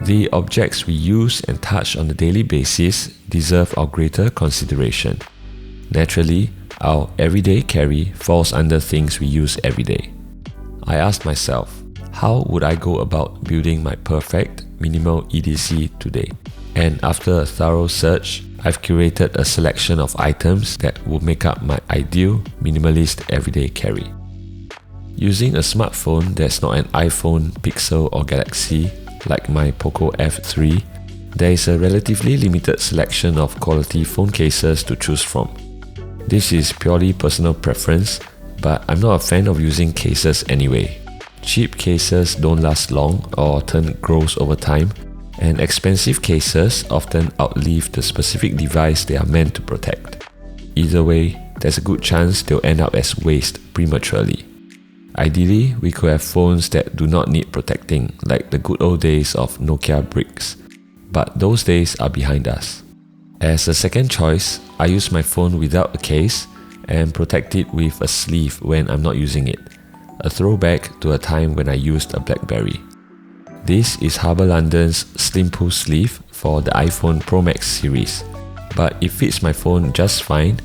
The objects we use and touch on a daily basis deserve our greater consideration. Naturally, our everyday carry falls under things we use every day. I asked myself, how would I go about building my perfect minimal EDC today? And after a thorough search, I've curated a selection of items that will make up my ideal minimalist everyday carry. Using a smartphone that's not an iPhone, Pixel or Galaxy like my Poco F3, there is a relatively limited selection of quality phone cases to choose from. This is purely personal preference, but I'm not a fan of using cases anyway. Cheap cases don't last long or turn gross over time, and expensive cases often outlive the specific device they are meant to protect. Either way, there's a good chance they'll end up as waste prematurely. Ideally, we could have phones that do not need protecting, like the good old days of Nokia bricks, but those days are behind us. As a second choice, I use my phone without a case and protect it with a sleeve when I'm not using it, a throwback to a time when I used a BlackBerry. This is Harber London's Slim Pull sleeve for the iPhone Pro Max series, but it fits my phone just fine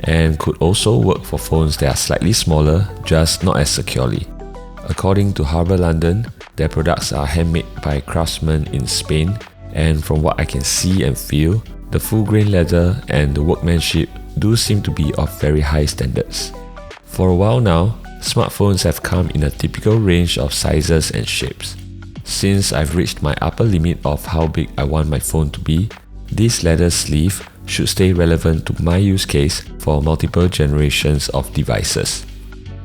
and could also work for phones that are slightly smaller, just not as securely. According to Harber London, their products are handmade by craftsmen in Spain, and from what I can see and feel, the full-grain leather and the workmanship do seem to be of very high standards. For a while now, smartphones have come in a typical range of sizes and shapes. Since I've reached my upper limit of how big I want my phone to be, this leather sleeve should stay relevant to my use case for multiple generations of devices.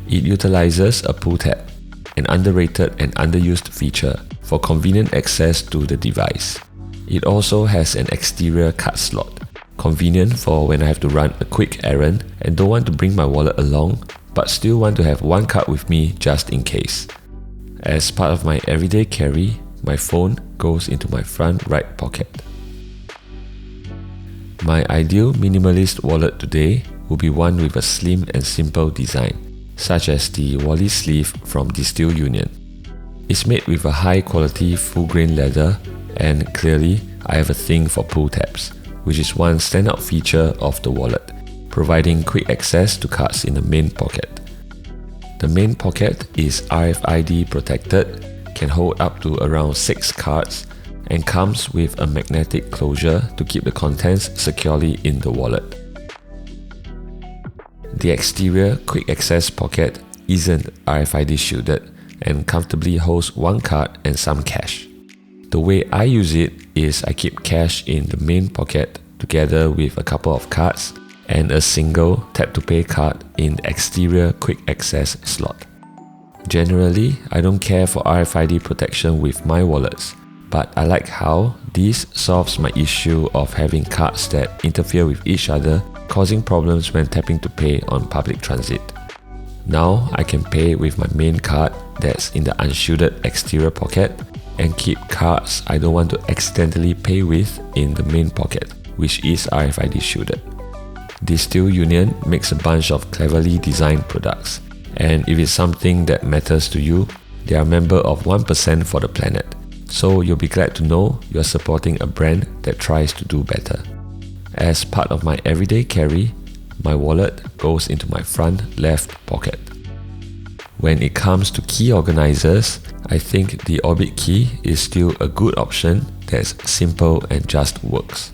It utilizes a pull tab, an underrated and underused feature for convenient access to the device. It also has an exterior card slot, convenient for when I have to run a quick errand and don't want to bring my wallet along, but still want to have one card with me just in case. As part of my everyday carry, my phone goes into my front right pocket. My ideal minimalist wallet today will be one with a slim and simple design, such as the Wally sleeve from Distil Union. It's made with a high quality full-grain leather, and clearly I have a thing for pull tabs, which is one standout feature of the wallet, providing quick access to cards in the main pocket. The main pocket is RFID protected, can hold up to around 6 cards, and comes with a magnetic closure to keep the contents securely in the wallet. The exterior quick access pocket isn't RFID shielded and comfortably holds one card and some cash. The way I use it is I keep cash in the main pocket together with a couple of cards and a single tap-to-pay card in the exterior quick access slot. Generally, I don't care for RFID protection with my wallets, but I like how this solves my issue of having cards that interfere with each other, causing problems when tapping to pay on public transit. Now I can pay with my main card that's in the unshielded exterior pocket and keep cards I don't want to accidentally pay with in the main pocket, which is RFID shielded. Distil Union makes a bunch of cleverly designed products, and if it's something that matters to you, they are a member of 1% for the planet. So you'll be glad to know you're supporting a brand that tries to do better. As part of my everyday carry, my wallet goes into my front left pocket. When it comes to key organizers, I think the Orbitkey Key is still a good option that's simple and just works.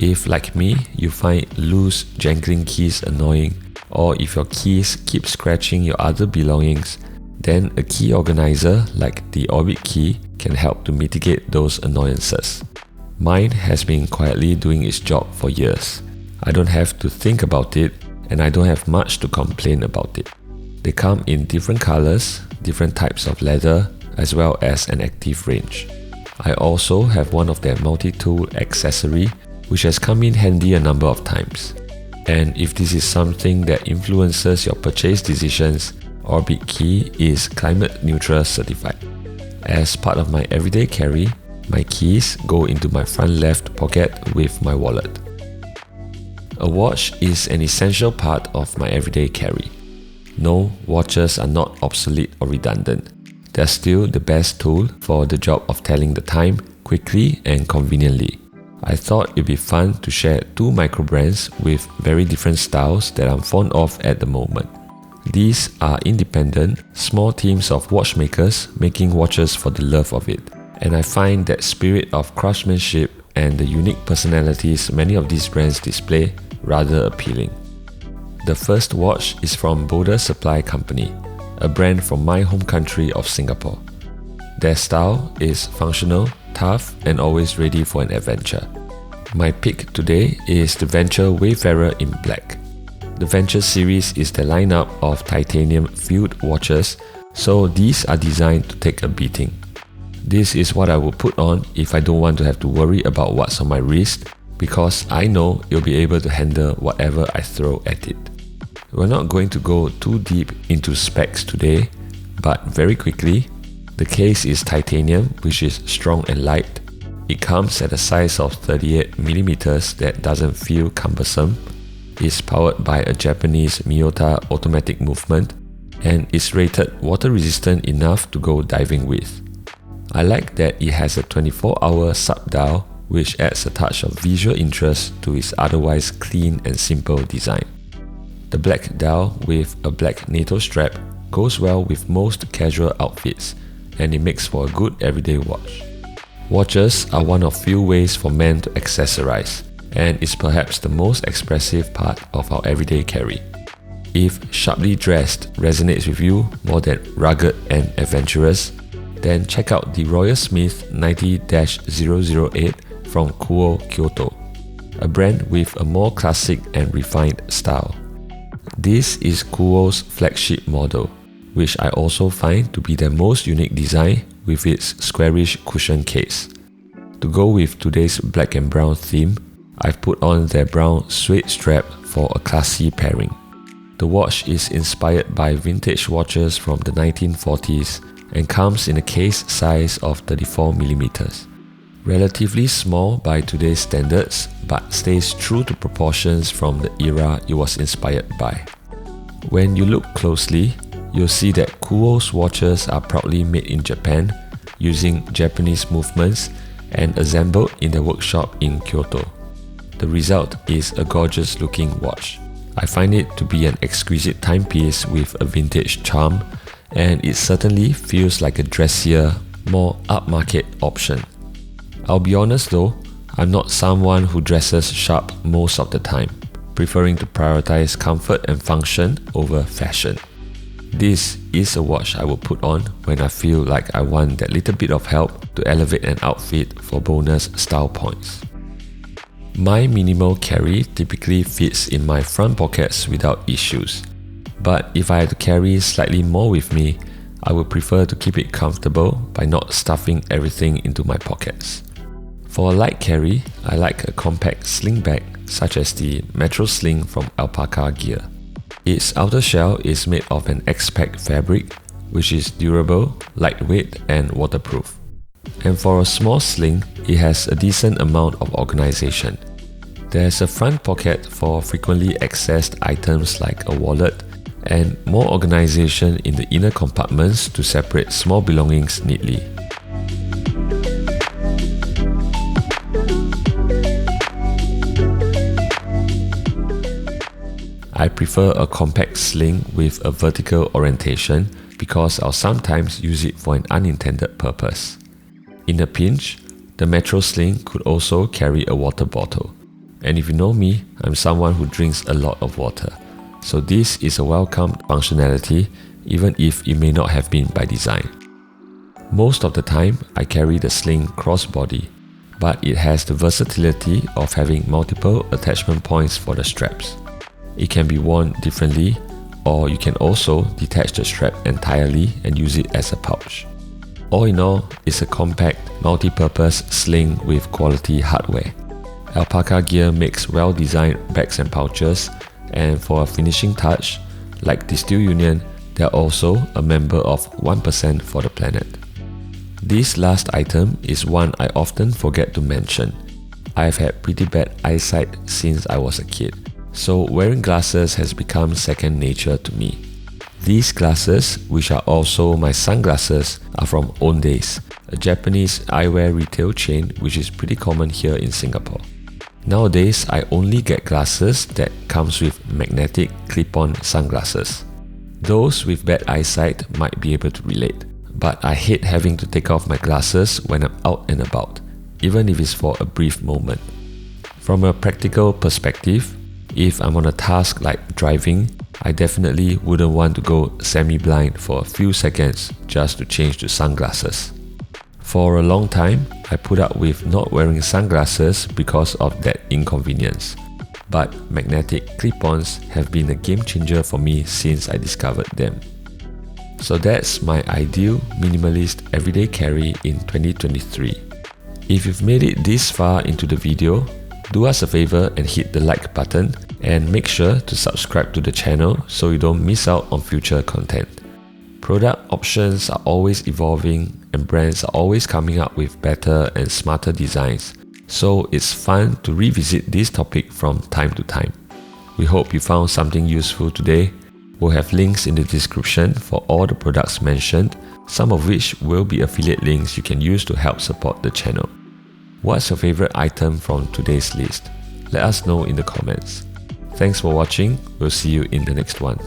If, like me, you find loose, jangling keys annoying, or if your keys keep scratching your other belongings, then a key organizer like the Orbitkey Key can help to mitigate those annoyances. Mine has been quietly doing its job for years. I don't have to think about it, and I don't have much to complain about it. They come in different colors, different types of leather, as well as an active range. I also have one of their multi-tool accessory, which has come in handy a number of times. And if this is something that influences your purchase decisions, Orbitkey Key is climate neutral certified. As part of my everyday carry, my keys go into my front left pocket with my wallet. A watch is an essential part of my everyday carry. No, watches are not obsolete or redundant. they're still the best tool for the job of telling the time quickly and conveniently. I thought it'd be fun to share two micro brands with very different styles that I'm fond of at the moment. These are independent, small teams of watchmakers making watches for the love of it, and I find that spirit of craftsmanship and the unique personalities many of these brands display rather appealing. The first watch is from Boldr Supply Company, a brand from my home country of Singapore. Their style is functional, tough, and always ready for an adventure. My pick today is the Venture Wayfarer in black. The Venture series is the lineup of titanium filled watches, so these are designed to take a beating. This is what I will put on if I don't want to have to worry about what's on my wrist, because I know it'll be able to handle whatever I throw at it. We're not going to go too deep into specs today, but very quickly, the case is titanium, which is strong and light. It comes at a size of 38mm that doesn't feel cumbersome. It's powered by a Japanese Miyota automatic movement and is rated water resistant enough to go diving with. I like that it has a 24-hour sub-dial, which adds a touch of visual interest to its otherwise clean and simple design. The black dial with a black NATO strap goes well with most casual outfits, and it makes for a good everyday watch. Watches are one of few ways for men to accessorize, and is perhaps the most expressive part of our everyday carry. If sharply dressed resonates with you more than rugged and adventurous, then check out the Royal Smith 90-008 from Kuoe, Kyoto, a brand with a more classic and refined style. This is Kuoe's flagship model, which I also find to be their most unique design with its squarish cushion case. To go with today's black and brown theme, I've put on their brown suede strap for a classy pairing. The watch is inspired by vintage watches from the 1940s and comes in a case size of 34mm. Relatively small by today's standards, but stays true to proportions from the era it was inspired by. When you look closely, you'll see that Kuoe's watches are proudly made in Japan, using Japanese movements and assembled in their workshop in Kyoto. The result is a gorgeous looking watch. I find it to be an exquisite timepiece with a vintage charm, and it certainly feels like a dressier, more upmarket option. I'll be honest though, I'm not someone who dresses sharp most of the time, preferring to prioritize comfort and function over fashion. This is a watch I will put on when I feel like I want that little bit of help to elevate an outfit for bonus style points. My minimal carry typically fits in my front pockets without issues, but if I had to carry slightly more with me, I would prefer to keep it comfortable by not stuffing everything into my pockets. For a light carry, I like a compact sling bag such as the Metro Sling from Alpaka gear. Its outer shell is made of an X-Pack fabric, which is durable, lightweight and waterproof. And for a small sling, it has a decent amount of organization. There's a front pocket for frequently accessed items like a wallet, and more organization in the inner compartments to separate small belongings neatly. I prefer a compact sling with a vertical orientation because I'll sometimes use it for an unintended purpose. In a pinch, the Metro Sling could also carry a water bottle. And if you know me, I'm someone who drinks a lot of water. So this is a welcome functionality, even if it may not have been by design. Most of the time, I carry the sling crossbody, but it has the versatility of having multiple attachment points for the straps. It can be worn differently, or you can also detach the strap entirely and use it as a pouch. All in all, it's a compact, multi-purpose sling with quality hardware. Alpaka gear makes well-designed bags and pouches, and for a finishing touch, like Distil Union, they're also a member of 1% for the planet. This last item is one I often forget to mention. I've had pretty bad eyesight since I was a kid, so wearing glasses has become second nature to me. These glasses, which are also my sunglasses, are from Owndays, a Japanese eyewear retail chain which is pretty common here in Singapore. Nowadays, I only get glasses that comes with magnetic clip-on sunglasses. Those with bad eyesight might be able to relate, but I hate having to take off my glasses when I'm out and about, even if it's for a brief moment. From a practical perspective, if I'm on a task like driving, I definitely wouldn't want to go semi-blind for a few seconds just to change to sunglasses. For a long time, I put up with not wearing sunglasses because of that inconvenience. But magnetic clip-ons have been a game changer for me since I discovered them. So that's my ideal minimalist everyday carry in 2023. If you've made it this far into the video, do us a favor and hit the like button and make sure to subscribe to the channel so you don't miss out on future content. Product options are always evolving and brands are always coming up with better and smarter designs, so it's fun to revisit this topic from time to time. We hope you found something useful today. We'll have links in the description for all the products mentioned, some of which will be affiliate links you can use to help support the channel. What's your favorite item from today's list? Let us know in the comments. Thanks for watching, we'll see you in the next one.